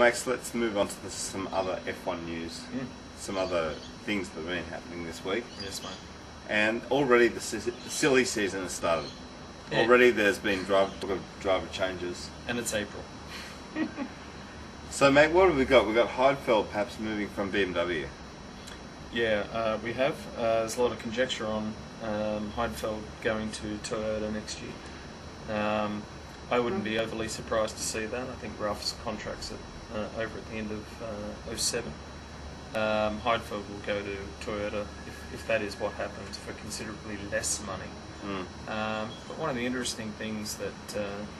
Max, let's move on to some other F1 news. Some other things that have been happening this week. Yes, mate. And already the silly season has started. Yeah. Already there's been driver changes. And it's April. So, mate, what have we got? We've got Heidfeld perhaps moving from BMW. Yeah, we have. There's a lot of conjecture on Heidfeld going to Toyota next year. I wouldn't be overly surprised to see that. I think Ruff's contract's over at the end of 07. Heidfeld will go to Toyota if that is what happens, for considerably less money. But one of the interesting things that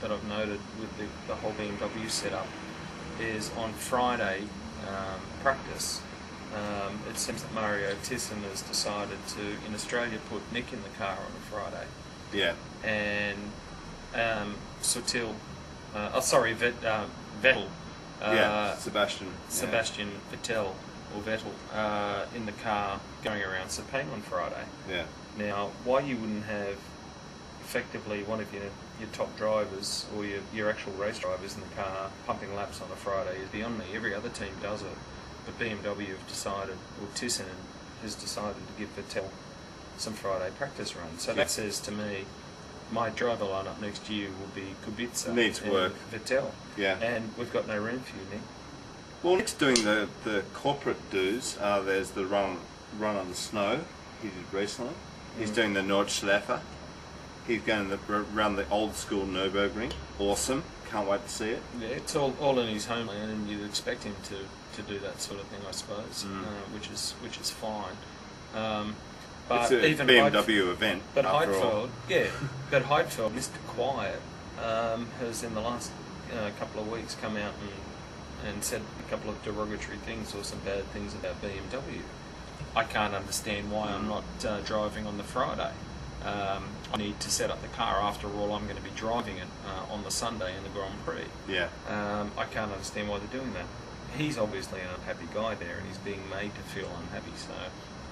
I've noted with the whole BMW setup is on Friday practice, it seems that Mario Thyssen has decided to, in Australia, put Nick in the car on a Friday. Yeah. And Vettel. Sebastian Vettel, or Vettel, in the car going around Sepang on Friday. Yeah. Now, why you wouldn't have effectively one of your top drivers or your actual race drivers in the car pumping laps on a Friday is beyond me. Every other team does it, but BMW have decided, or Thyssen has decided to give Vettel some Friday practice runs. So that says to me, my driver lineup next year will be Kubica Needs and work. Vettel. Yeah. And we've got no room for you, Nick. Well, Nick's doing the corporate dues. There's the run on the snow he did recently. He's doing the Nordschleife. He's going around the old school Nürburgring. Awesome. Can't wait to see it. Yeah, it's all in his homeland, and you'd expect him to do that sort of thing, I suppose, which is fine. But it's a even BMW event. But Heidfeld, but Heidfeld, Mr. Quiet, has in the last couple of weeks come out and said a couple of derogatory things or some bad things about BMW. I can't understand why I'm not driving on the Friday. I need to set up the car. After all, I'm going to be driving it on the Sunday in the Grand Prix. Yeah. I can't understand why they're doing that. He's obviously an unhappy guy there, and he's being made to feel unhappy. So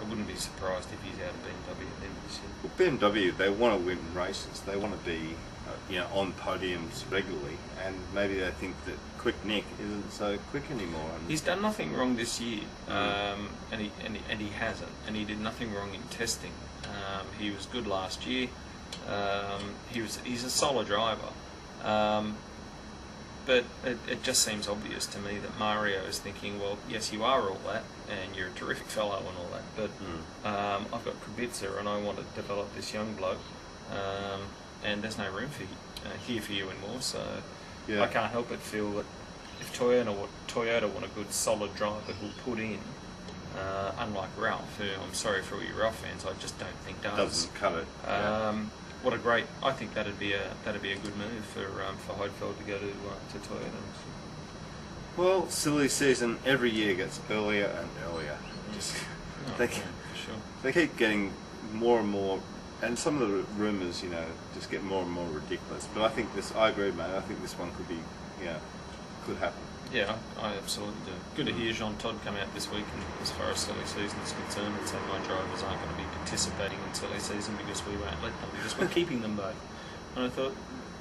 I wouldn't be surprised if he's out of BMW at the end of this year. Well, BMW, they want to win races. They want to be, on podiums regularly, and maybe they think that Quick Nick isn't so quick anymore. And he's done nothing wrong this year, and he hasn't. And he did nothing wrong in testing. He was good last year. He's a solid driver. But it just seems obvious to me that Mario is thinking, well, yes, you are all that, and you're a terrific fellow and all that, but I've got Kubica, and I want to develop this young bloke, and there's no room for you, here for you anymore. So I can't help but feel that if Toyota want a good, solid driver who'll put in, unlike Ralph, who I'm sorry for all you Ralph fans, I just don't think doesn't cut it. I think that'd be a good move for Heidfeld to go to Toyota. Well, silly season every year gets earlier and earlier. They keep getting more and more, and some of the rumours, just get more and more ridiculous. But I think I agree, mate. I think this one could be, could happen. Yeah, I absolutely do. Good to hear Jean Todt come out this week, and as far as silly season is concerned, and say my drivers aren't going to be participating in silly season because we won't let them, because we're keeping them both. And I thought,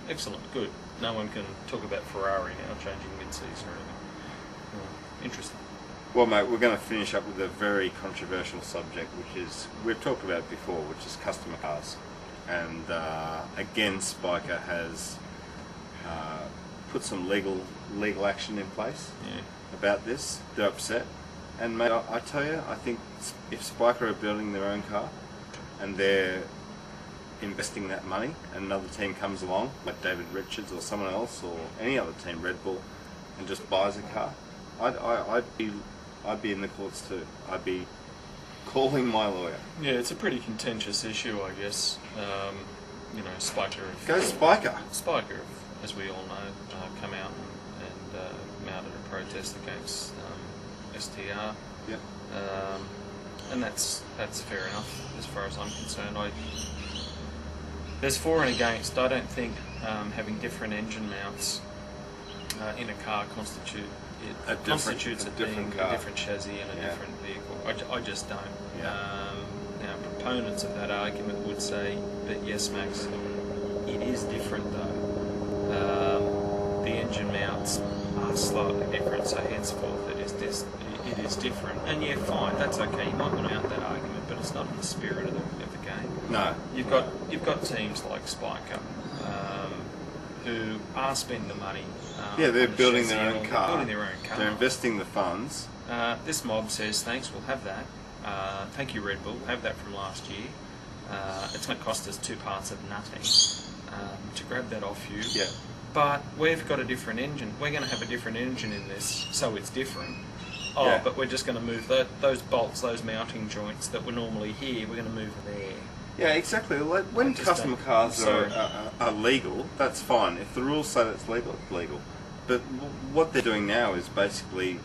excellent, good. No one can talk about Ferrari now changing mid-season or anything. Interesting. Well, mate, we're going to finish up with a very controversial subject, which is, we've talked about it before, which is customer cars. And again, Spiker has put some legal action in place about this. They're upset, and mate, I tell you, I think if Spiker are building their own car and they're investing that money, and another team comes along like David Richards or someone else or any other team, Red Bull, and just buys a car, I'd be in the courts too. I'd be calling my lawyer. Yeah, it's a pretty contentious issue, I guess. Spiker. Go Spiker. Spiker, as we all know, come out and mounted a protest against STR. Yep. And that's fair enough as far as I'm concerned. There's for and against. I don't think having different engine mounts in a car constitutes it being a different chassis and a different vehicle. I just don't. Yeah. Now, proponents of that argument would say that yes, Max, it is different though. the engine mounts are slightly different, so henceforth it is different. And yeah, fine, that's okay. You might want to mount that argument, but it's not in the spirit of the game. No. You've got teams like Spiker who are spending the money. Yeah, they're on the building chassis their and own all- car. Building their own car. They're investing the funds. This mob says, thanks, we'll have that. Thank you, Red Bull. Have that from last year. It's going to cost us 2 parts of nothing to grab that off you. Yeah. But we've got a different engine. We're going to have a different engine in this, so it's different. Oh, Yeah. but we're just going to move those bolts, those mounting joints that were normally here, we're going to move there. Yeah, exactly. Like when just customer don't- cars sorry. are legal, that's fine. If the rules say that's legal, it's legal. But what they're doing now is basically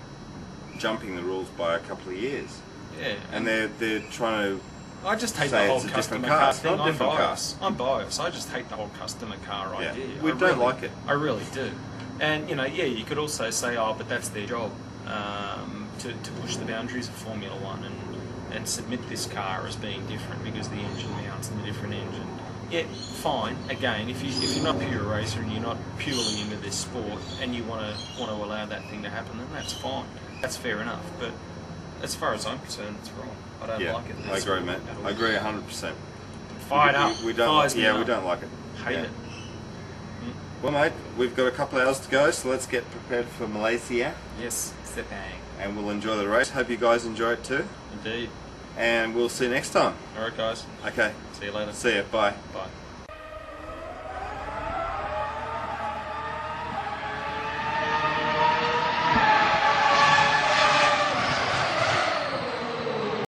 jumping the rules by a couple of years. Yeah. And they're trying to... I just hate say the whole it's a different customer car. car It's thing. not a I'm different car. biased. I'm biased. I just hate the whole customer car Yeah. idea. We I don't really- like it. I really do. And you know, yeah, you could also say, oh, but that's their job to push the boundaries of Formula One and submit this car as being different because the engine mounts and the different engine. Yeah, fine. Again, if you're not pure racer and you're not purely into this sport and you want to allow that thing to happen, then that's fine. That's fair enough. But as far as I'm concerned, it's wrong. I don't Yeah, like it. I agree, mate. at all. I agree 100%. Fired up. We don't. Fires me Yeah, we up. don't like it. Hate Yeah. it. Well, mate, we've got a couple of hours to go, so let's get prepared for Malaysia, Yes, it's the bang. and we'll enjoy the race. Hope you guys enjoy it too, Indeed. and we'll see you next time. All right, guys. Okay, See you later. see ya. Bye. Bye.